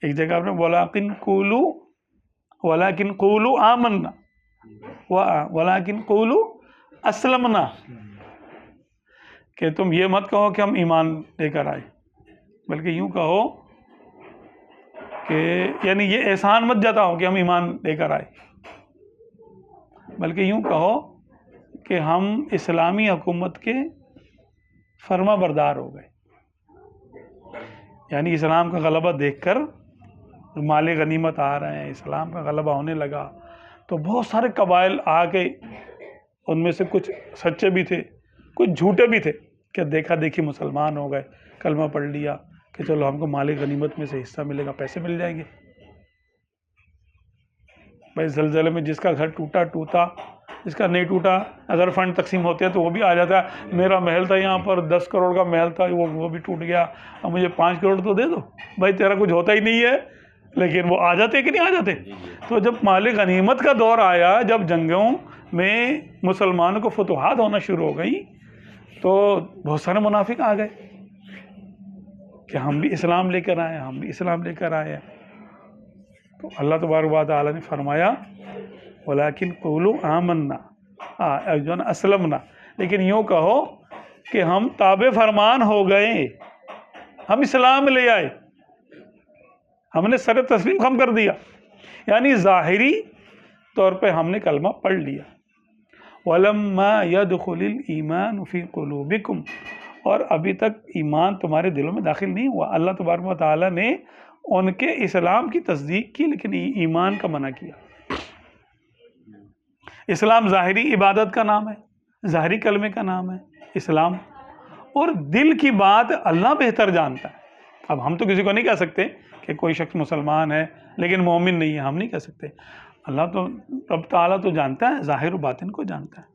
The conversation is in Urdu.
ایک جگہ آپ نے وَلَٰكِنْ قُولُوا آمَنَّا وَلَٰكِنْ قُولُوا أَسْلَمْنَا، کہ تم یہ مت کہو کہ ہم ایمان لے کر آئے، بلکہ یوں کہو کہ یعنی یہ احسان مت جتاؤ کہ ہم ایمان لے کر آئے، بلکہ یوں کہو کہ ہم اسلامی حکومت کے فرما بردار ہو گئے. یعنی اسلام کا غلبہ دیکھ کر مال غنیمت آ رہے ہیں، اسلام کا غلبہ ہونے لگا، تو بہت سارے قبائل آ کے، ان میں سے کچھ سچے بھی تھے کچھ جھوٹے بھی تھے، کہ دیکھا دیکھی مسلمان ہو گئے، کلمہ پڑھ لیا کہ چلو ہم کو مال غنیمت میں سے حصہ ملے گا، پیسے مل جائیں گے. بھائی زلزلے میں جس کا گھر ٹوٹا، جس کا نہیں ٹوٹا، اگر فنڈ تقسیم ہوتے ہیں تو وہ بھی آ جاتا ہے، میرا محل تھا یہاں پر 10 کروڑ کا محل تھا، وہ بھی ٹوٹ گیا، اب مجھے 5 کروڑ تو دے دو. بھائی تیرا کچھ ہوتا ہی نہیں ہے، لیکن وہ آ جاتے کہ نہیں آ جاتے. تو جب مال غنیمت کا دور آیا، جب جنگوں میں مسلمانوں کو فتوحات ہونا شروع ہو گئی، تو بہت سارے منافق آ گئے کہ ہم بھی اسلام لے کر آئے ہیں، ہم بھی اسلام لے کر آئے ہیں. تو اللہ تبارک و تعالیٰ نے فرمایا وَلَٰكِنْ قُولُوا آمَنَّا جو نا اسلمنا، لیکن یوں کہو کہ ہم تابع فرمان ہو گئے، ہم اسلام لے آئے، ہم نے سر تسلیم خم کر دیا. یعنی ظاہری طور پہ ہم نے کلمہ پڑھ لیا. وَلَمَّا يَدْخُلِ الْإِيمَانُ فِي قُلُوبِكُمْ، اور ابھی تک ایمان تمہارے دلوں میں داخل نہیں ہوا. اللہ تبارک و تعالیٰ نے ان کے اسلام کی تصدیق کی، لیکن ایمان کا منع کیا. اسلام ظاہری عبادت کا نام ہے، ظاہری کلمے کا نام ہے اسلام، اور دل کی بات اللہ بہتر جانتا ہے. اب ہم تو کسی کو نہیں کہہ سکتے کہ کوئی شخص مسلمان ہے لیکن مومن نہیں ہے، ہم نہیں کہہ سکتے. اللہ تو رب تعالیٰ تو جانتا ہے، ظاہر و باطن کو جانتا ہے.